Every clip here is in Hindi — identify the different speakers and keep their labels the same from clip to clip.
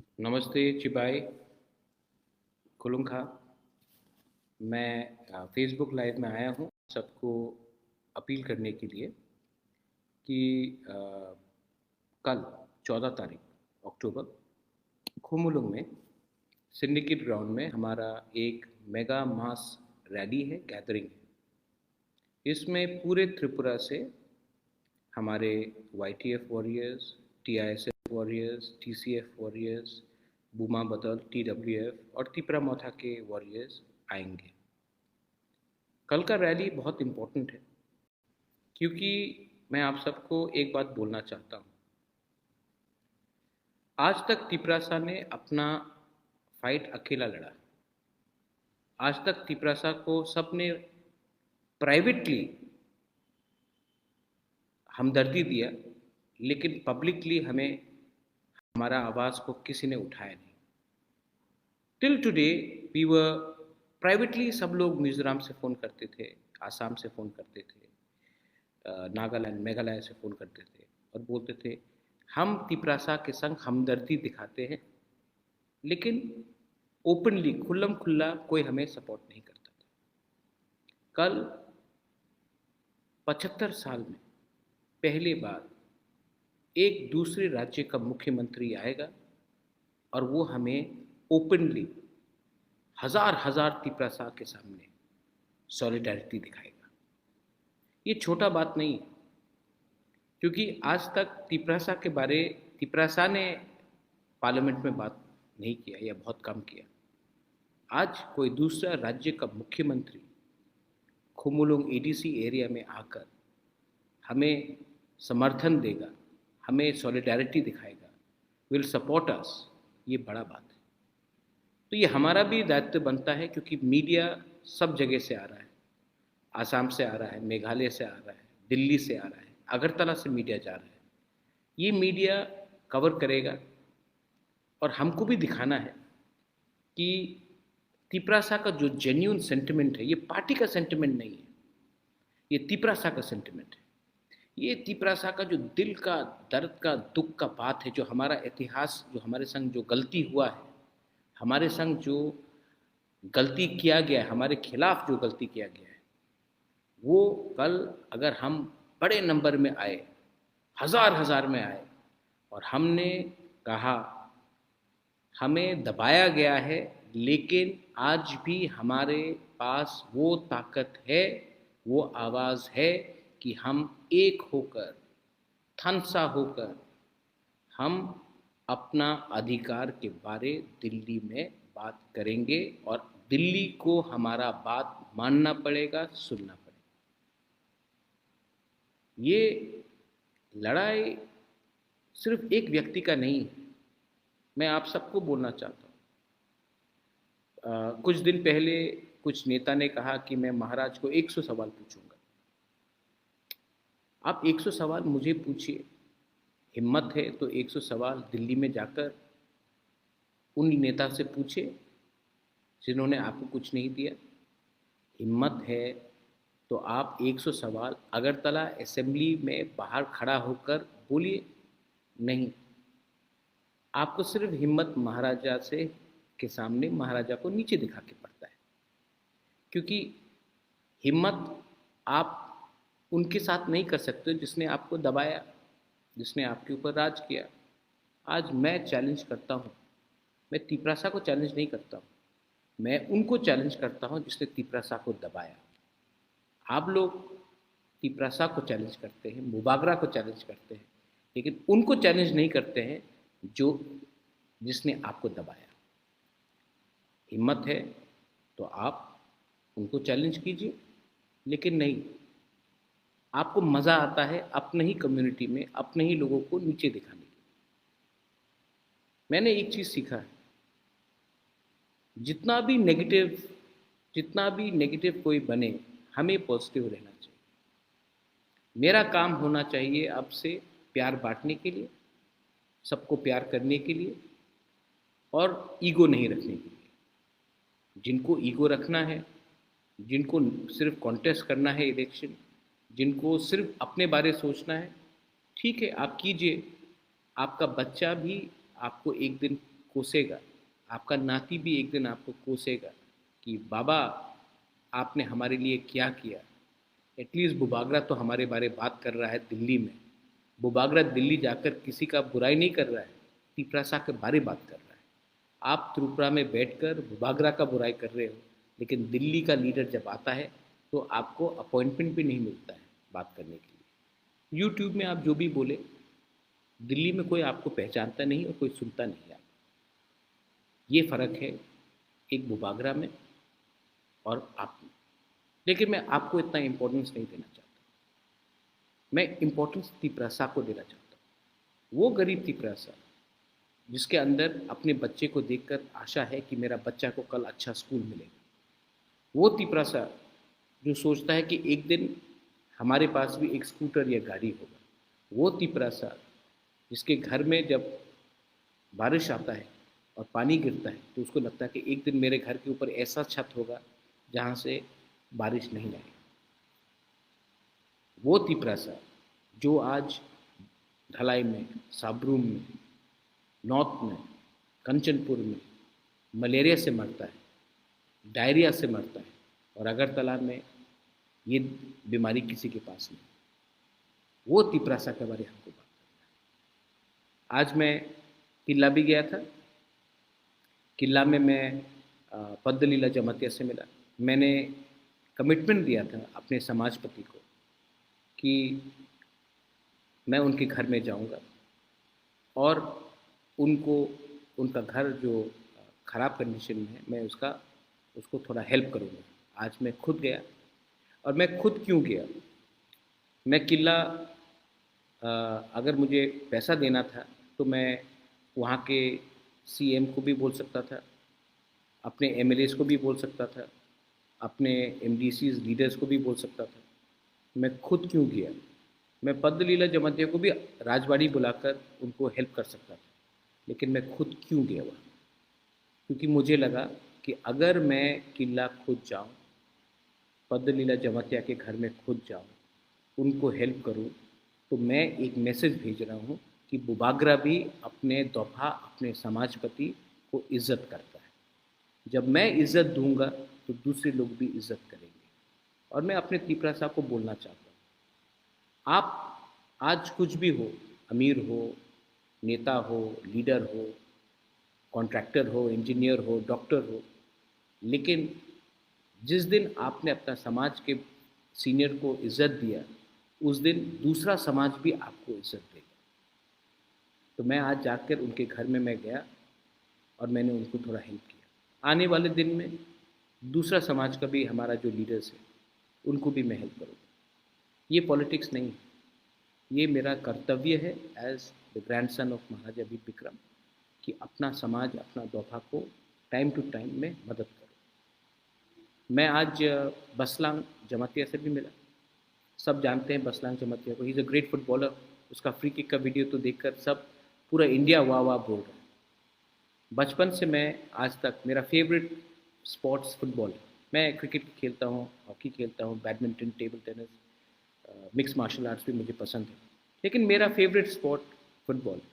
Speaker 1: नमस्ते चिबाई कुलुंखा। मैं फेसबुक लाइव में आया हूँ सबको अपील करने के लिए कि कल 14 तारीख अक्टूबर खुमुलुंग में सिंडिकेट ग्राउंड में हमारा एक मेगा मास रैली है, गैदरिंग है। इसमें पूरे त्रिपुरा से हमारे YTF warriors, TISF warriors, TCF warriors, बूमा बदल, TWF और तिपरा मोथा के वॉरियर्स आएंगे। कल का रैली बहुत इम्पोर्टेंट है क्योंकि मैं आप सबको एक बात बोलना चाहता हूँ। आज तक तिपरासा ने अपना फाइट अकेला लड़ा। आज तक तिपरासा को सबने प्राइवेटली हमदर्दी दिया, लेकिन पब्लिकली हमें हमारा आवाज़ को किसी ने उठाया नहीं। Till today we were privately, सब लोग मिजोरम से फ़ोन करते थे, आसाम से फ़ोन करते थे, नागालैंड मेघालय से फ़ोन करते थे और बोलते थे हम तिपरासा के संग हमदर्दी दिखाते हैं, लेकिन ओपनली खुल्लम खुल्ला कोई हमें सपोर्ट नहीं करता था। कल 75 साल में पहली बार एक दूसरे राज्य का मुख्यमंत्री आएगा और वो हमें ओपनली हजार हजार तिपरासा के सामने सॉलिडारिटी दिखाएगा। ये छोटा बात नहीं है, क्योंकि आज तक तिपरासा ने पार्लियामेंट में बात नहीं किया या बहुत कम किया। आज कोई दूसरा राज्य का मुख्यमंत्री खुमुलुंग ADC एरिया में आकर हमें समर्थन देगा, हमें सॉलिडारिटी दिखाएगा, विल सपोर्ट अस। ये बड़ा बात है। तो ये हमारा भी दायित्व बनता है, क्योंकि मीडिया सब जगह से आ रहा है। आसाम से आ रहा है, मेघालय से आ रहा है, दिल्ली से आ रहा है, अगरतला से मीडिया जा रहा है। ये मीडिया कवर करेगा और हमको भी दिखाना है कि तिपरासा का जो जेन्यून सेंटिमेंट है, ये पार्टी का सेंटिमेंट नहीं है, ये तिपरासा का सेंटिमेंट है। ये तिपरासा का जो दिल का दर्द का दुख का बात है, जो हमारा इतिहास, जो हमारे संग जो गलती हुआ है, हमारे संग जो गलती किया गया है, हमारे खिलाफ जो गलती किया गया है, वो कल अगर हम बड़े नंबर में आए, हजार हजार में आए और हमने कहा हमें दबाया गया है, लेकिन आज भी हमारे पास वो ताकत है, वो आवाज़ है कि हम एक होकर, थनसा होकर, हम अपना अधिकार के बारे दिल्ली में बात करेंगे और दिल्ली को हमारा बात मानना पड़ेगा, सुनना पड़ेगा। ये लड़ाई सिर्फ एक व्यक्ति का नहीं है। मैं आप सबको बोलना चाहता हूँ। कुछ दिन पहले कुछ नेता ने कहा कि मैं महाराज को 100 सवाल पूछूंगा। आप 100 सवाल मुझे पूछिए, हिम्मत है तो 100 सवाल दिल्ली में जाकर उन नेता से पूछे जिन्होंने आपको कुछ नहीं दिया। हिम्मत है तो आप 100 सवाल अगरतला असेंबली में बाहर खड़ा होकर बोलिए। नहीं, आपको सिर्फ हिम्मत महाराजा से के सामने महाराजा को नीचे दिखा के पड़ता है, क्योंकि हिम्मत आप उनके साथ नहीं कर सकते जिसने आपको दबाया, जिसने आपके ऊपर राज किया। आज मैं चैलेंज करता हूँ, मैं तिपरासा को चैलेंज नहीं करता हूँ, मैं उनको चैलेंज करता हूँ जिसने तिपरासा को दबाया। आप लोग तिपरासा को चैलेंज करते हैं, मुबागरा को चैलेंज करते हैं, लेकिन उनको चैलेंज नहीं करते हैं जो जिसने आपको दबाया। हिम्मत है तो आप उनको चैलेंज कीजिए, लेकिन नहीं, आपको मज़ा आता है अपने ही कम्युनिटी में अपने ही लोगों को नीचे दिखाने की। मैंने एक चीज़ सीखा है, जितना भी नेगेटिव कोई बने, हमें पॉजिटिव रहना चाहिए। मेरा काम होना चाहिए अब से प्यार बांटने के लिए, सबको प्यार करने के लिए और ईगो नहीं रखने के लिए। जिनको ईगो रखना है, जिनको सिर्फ कॉन्टेस्ट करना है इलेक्शन, जिनको सिर्फ अपने बारे सोचना है, ठीक है, आप कीजिए। आपका बच्चा भी आपको एक दिन कोसेगा, आपका नाती भी एक दिन आपको कोसेगा कि बाबा आपने हमारे लिए क्या किया। एटलीस्ट बुबागरा तो हमारे बारे बात कर रहा है दिल्ली में। बुबागरा दिल्ली जाकर किसी का बुराई नहीं कर रहा है, तिपरासा के बारे बात कर रहा है। आप त्रिपुरा में बैठकर बुबागरा का बुराई कर रहे हो, लेकिन दिल्ली का लीडर जब आता है तो आपको अपॉइंटमेंट भी नहीं मिलता है बात करने के लिए। यूट्यूब में आप जो भी बोले, दिल्ली में कोई आपको पहचानता नहीं और कोई सुनता नहीं है। ये फ़र्क है एक बुबागरा में और आप में। लेकिन मैं आपको इतना इम्पोर्टेंस नहीं देना चाहता, मैं इम्पोर्टेंस तिपरासा को देना चाहता हूँ। वो गरीब तिपरासा जिसके अंदर अपने बच्चे को देखकर आशा है कि मेरा बच्चा को कल अच्छा स्कूल मिलेगा। वो तिपरासा जो सोचता है कि एक दिन हमारे पास भी एक स्कूटर या गाड़ी होगा। वो तिपरासा जिसके घर में जब बारिश आता है और पानी गिरता है तो उसको लगता है कि एक दिन मेरे घर के ऊपर ऐसा छत होगा जहाँ से बारिश नहीं आएगी। वो तिपरासा जो आज ढलाई में, साबरूम में, नॉर्थ में, कंचनपुर में मलेरिया से मरता है, डायरिया से मरता है, और अगरतला में ये बीमारी किसी के पास नहीं। वो तिपरासा के बारे में हमको बात करना है। आज मैं किला भी गया था। किला में मैं पद्दलीला जमातिया से मिला। मैंने कमिटमेंट दिया था अपने समाजपति को कि मैं उनके घर में जाऊंगा और उनको उनका घर जो ख़राब कंडीशन में है मैं उसको थोड़ा हेल्प करूंगा। आज मैं खुद गया। और मैं खुद क्यों गया? मैं किला अगर मुझे पैसा देना था तो मैं वहाँ के सीएम को भी बोल सकता था, अपने एमएलएस को भी बोल सकता था, अपने एमडीसीज लीडर्स को भी बोल सकता था। मैं खुद क्यों गया? मैं पद्दलीला जमातिया को भी राजवाड़ी बुलाकर उनको हेल्प कर सकता था, लेकिन मैं खुद क्यों गया वहाँ? क्योंकि मुझे लगा कि अगर मैं किला खुद जाऊँ, पद्दलीला जमातिया के घर में खुद जाऊँ, उनको हेल्प करूँ, तो मैं एक मैसेज भेज रहा हूँ कि बुबागरा भी अपने दोफा, अपने समाजपति को इज़्ज़त करता है। जब मैं इज़्ज़त दूंगा तो दूसरे लोग भी इज़्ज़त करेंगे। और मैं अपने तिपरासा को बोलना चाहता हूँ, आप आज कुछ भी हो, अमीर हो, नेता हो, लीडर हो, कॉन्ट्रैक्टर हो, इंजीनियर हो, डॉक्टर हो, लेकिन जिस दिन आपने अपना समाज के सीनियर को इज़्ज़त दिया, उस दिन दूसरा समाज भी आपको इज़्ज़त देगा। तो मैं आज जाकर उनके घर में मैं गया और मैंने उनको थोड़ा हेल्प किया। आने वाले दिन में दूसरा समाज का भी, हमारा जो लीडर्स है, उनको भी मैं हेल्प करूँगा। ये पॉलिटिक्स नहीं है, ये मेरा कर्तव्य है as the grandson of Maharaja Bir Vikram कि अपना समाज, अपना दोफा को टाइम टू टाइम में मदद करूँ। मैं आज बसलांग जमातिया से भी मिला। सब जानते हैं बसलांग जमातिया को, he is a great footballer. उसका फ्री किक का वीडियो तो देखकर सब, पूरा इंडिया वाह वाह बोल रहा है। बचपन से मैं आज तक, मेरा फेवरेट स्पोर्ट्स फुटबॉल है। मैं क्रिकेट खेलता हूँ, हॉकी खेलता हूँ, badminton, table tennis, mix martial arts भी मुझे पसंद है, लेकिन मेरा फेवरेट स्पोर्ट फुटबॉल है।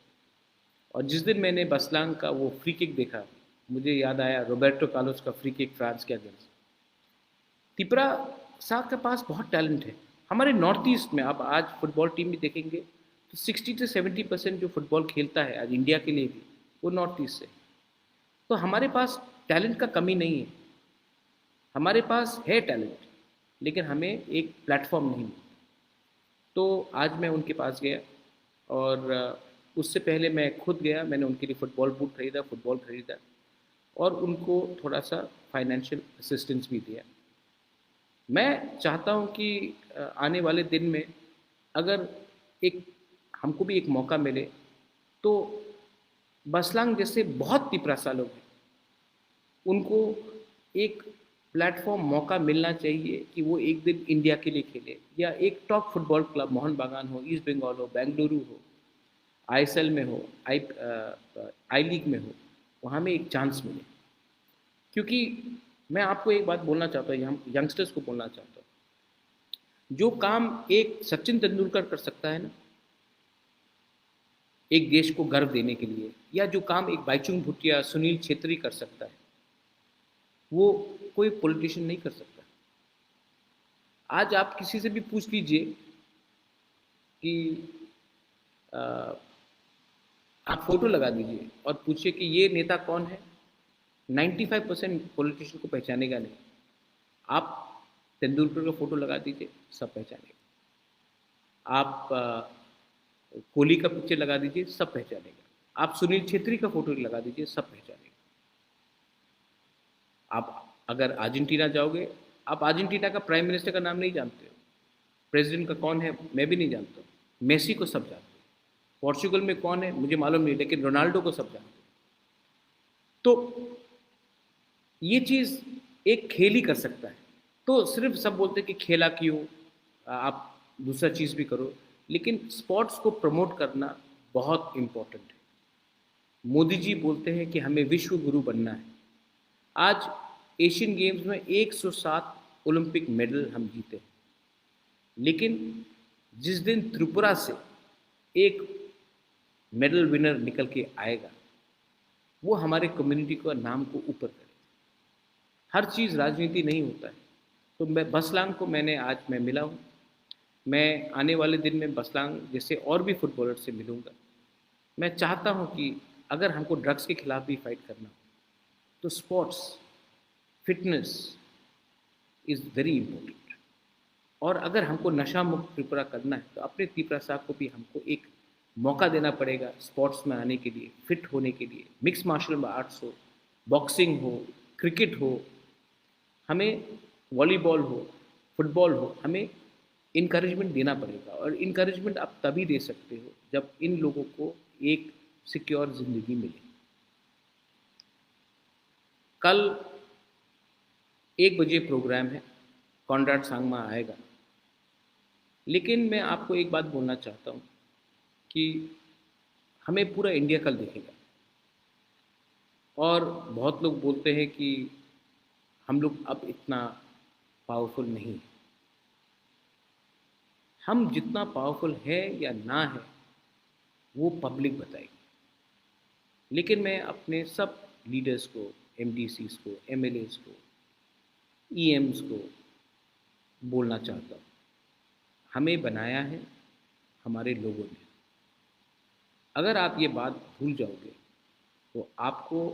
Speaker 1: और जिस दिन मैंने बसलांग का वो फ्री किक देखा, मुझे याद आया रोबर्टो कार्लोस का फ्री किक फ्रांस के अगेंस्ट। तिपरा साहब के पास बहुत टैलेंट है। हमारे नॉर्थ ईस्ट में आप आज फुटबॉल टीम भी देखेंगे तो 60 से 70% जो फुटबॉल खेलता है आज इंडिया के लिए भी, वो नॉर्थ ईस्ट से। तो हमारे पास टैलेंट का कमी नहीं है, हमारे पास है टैलेंट, लेकिन हमें एक प्लेटफॉर्म नहीं मिलता। तो आज मैं उनके पास गया और उससे पहले मैं खुद गया, मैंने उनके लिए फुटबॉल बूट खरीदा, फुटबॉल खरीदा और उनको थोड़ा सा फाइनेंशियल असिस्टेंस भी दिया। मैं चाहता हूँ कि आने वाले दिन में अगर एक हमको भी एक मौका मिले तो बसलांग जैसे बहुत तिपरासा लोग हैं, उनको एक प्लेटफॉर्म, मौका मिलना चाहिए कि वो एक दिन इंडिया के लिए खेले, या एक टॉप फुटबॉल क्लब, मोहन बागान हो, ईस्ट बंगाल हो, बेंगलुरु हो, आईएसएल में हो, आई लीग में हो, वहाँ में एक चांस मिले। क्योंकि मैं आपको एक बात बोलना चाहता हूँ, यंगस्टर्स को बोलना चाहता हूँ, जो काम एक सचिन तेंदुलकर कर सकता है ना, एक देश को गर्व देने के लिए, या जो काम एक बाईचुंग भूटिया, सुनील छेत्री कर सकता है, वो कोई पॉलिटिशियन नहीं कर सकता। आज आप किसी से भी पूछ लीजिए कि अ, आप फोटो लगा दीजिए और पूछिए कि ये नेता कौन है, 95% पॉलिटिशियन को पहचानेगा नहीं। आप तेंदुलकर का फोटो लगा दीजिए, सब पहचानेगा। आप कोहली का पिक्चर लगा दीजिए, सब पहचानेगा। आप सुनील छेत्री का फोटो लगा दीजिए, सब पहचानेगा। आप अगर अर्जेंटीना जाओगे, आप अर्जेंटीना का प्राइम मिनिस्टर का नाम नहीं जानते हो, प्रेसिडेंट का कौन है मैं भी नहीं जानता हूँ। मेसी को सब जानते हो। पोर्चुगल में कौन है मुझे मालूम नहीं, लेकिन रोनाल्डो को सब जानते हो। तो ये चीज़ एक खेल ही कर सकता है। तो सिर्फ सब बोलते हैं कि खेला क्यों, आप दूसरा चीज़ भी करो, लेकिन स्पोर्ट्स को प्रमोट करना बहुत इम्पोर्टेंट है। मोदी जी बोलते हैं कि हमें विश्व गुरु बनना है। आज एशियन गेम्स में 107 ओलंपिक मेडल हम जीते हैं, लेकिन जिस दिन त्रिपुरा से एक मेडल विनर निकल के आएगा, वो हमारे कम्युनिटी का नाम को ऊपर करेगा। हर चीज़ राजनीति नहीं होता है। तो मैं बसलांग को मैं मिला हूँ। मैं आने वाले दिन में बसलांग जैसे और भी फुटबॉलर से मिलूँगा। मैं चाहता हूँ कि अगर हमको ड्रग्स के खिलाफ भी फाइट करना हो, तो sports, fitness is very important. और अगर हमको नशा मुक्त त्रिपुरा करना है, तो अपने त्रिपुरा साहब को भी हमको एक मौका देना पड़ेगा स्पोर्ट्स में आने के लिए, फिट होने के लिए। मिक्स मार्शल आर्ट्स हो, बॉक्सिंग हो, क्रिकेट हो, हमें वॉलीबॉल हो, फुटबॉल हो, हमें इनकरेजमेंट देना पड़ेगा। और इनकरेजमेंट आप तभी दे सकते हो जब इन लोगों को एक सिक्योर ज़िंदगी मिले। कल 1 बजे प्रोग्राम है, कॉन्राड सांगमा आएगा। लेकिन मैं आपको एक बात बोलना चाहता हूँ कि हमें पूरा इंडिया कल देखेगा। और बहुत लोग बोलते हैं कि हम लोग अब इतना पावरफुल नहीं है। हम जितना पावरफुल है या ना है, वो पब्लिक बताएगी। लेकिन मैं अपने सब लीडर्स को, एमडीसीज को, एमएलएस को, ईएम्स को बोलना चाहता हूँ, हमें बनाया है हमारे लोगों ने। अगर आप ये बात भूल जाओगे, तो आपको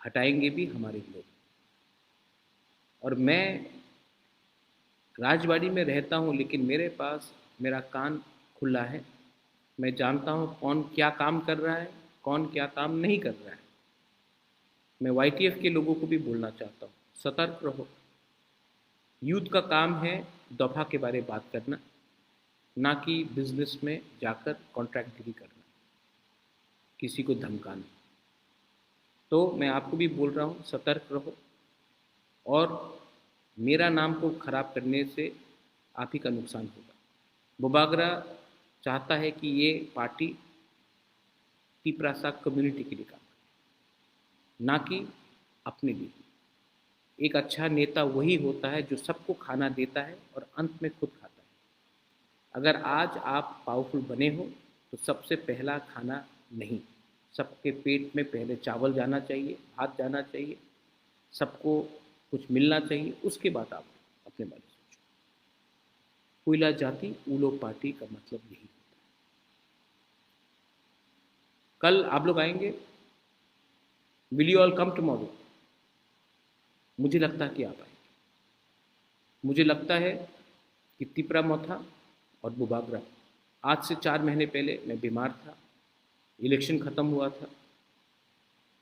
Speaker 1: हटाएंगे भी हमारे लोग। और मैं राजवाड़ी में रहता हूँ, लेकिन मेरे पास मेरा कान खुला है। मैं जानता हूँ कौन क्या काम कर रहा है, कौन क्या काम नहीं कर रहा है। मैं वाईटीएफ के लोगों को भी बोलना चाहता हूँ, सतर्क रहो। यूथ का काम है दफा के बारे में बात करना, ना कि बिजनेस में जाकर कॉन्ट्रैक्टगिरी करना, किसी को धमकाना। तो मैं आपको भी बोल रहा हूँ, सतर्क रहो। और मेरा नाम को खराब करने से आप ही का नुकसान होगा। बुबागरा चाहता है कि ये पार्टी तिपरासा कम्युनिटी के लिए काम करे, ना कि अपने लिए। एक अच्छा नेता वही होता है जो सबको खाना देता है और अंत में खुद खाता है। अगर आज आप पावरफुल बने हो, तो सबसे पहला खाना नहीं, सबके पेट में पहले चावल जाना चाहिए, भात जाना चाहिए, सबको कुछ मिलना चाहिए, उसके बाद आप अपने बारे में सोचो। कोयला जाति ऊलो पार्टी का मतलब यही होता है। कल आप लोग आएंगे, will you all come tomorrow? मुझे लगता है कि आप आएंगे। मुझे लगता है कि तिपरा मोथा और बुबागरा, आज से 4 महीने पहले मैं बीमार था, इलेक्शन ख़त्म हुआ था,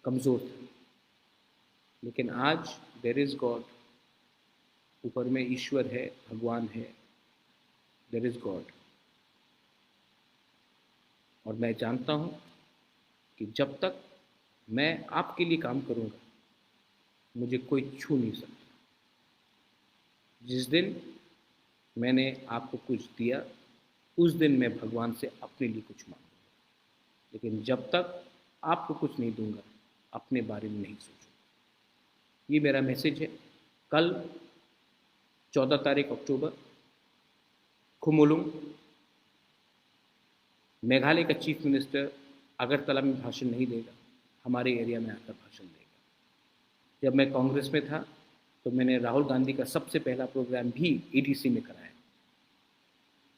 Speaker 1: कमज़ोर था, लेकिन आज देयर इज़ गॉड, ऊपर में ईश्वर है, भगवान है, देयर इज़ गॉड। और मैं जानता हूँ कि जब तक मैं आपके लिए काम करूँगा, मुझे कोई छू नहीं सकता। जिस दिन मैंने आपको कुछ दिया, उस दिन मैं भगवान से अपने लिए कुछ मांगूंगा। लेकिन जब तक आपको कुछ नहीं दूंगा, अपने बारे में नहीं सोचूंगा। ये मेरा मैसेज है। कल 14 तारीख अक्टूबर, खुमुलुंग, मेघालय का चीफ मिनिस्टर अगरतला में भाषण नहीं देगा, हमारे एरिया में आकर भाषण देगा। जब मैं कांग्रेस में था तो मैंने राहुल गांधी का सबसे पहला प्रोग्राम भी एडीसी में कराया,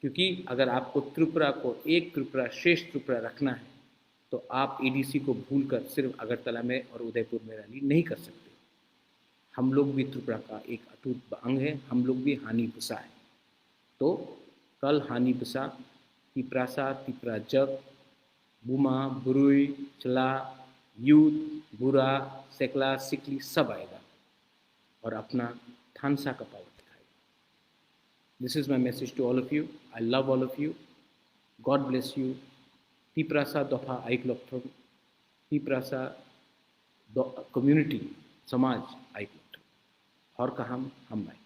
Speaker 1: क्योंकि अगर आपको त्रिपुरा को एक त्रिपुरा श्रेष्ठ त्रिपुरा रखना है तो आप एडीसी को भूलकर सिर्फ अगरतला में और उदयपुर में रैली नहीं कर सकते। हम लोग भी त्रिपुरा का एक अटूट अंग है, हम लोग भी हानि बुसा है। तो कल हानि बुसा तिप्रासा तिप्रा जग बुमा बुरुई चला यूथ बुरा सेकला सिकली सब आएगा और अपना थानसा का पावर दिखाएगा। This is my message to all of you. I love all of you. God bless you. Tiprasa दफा आइकलॉक्थम तिप्रासा कम्युनिटी समाज आइकलॉक्थम और का हम बाई।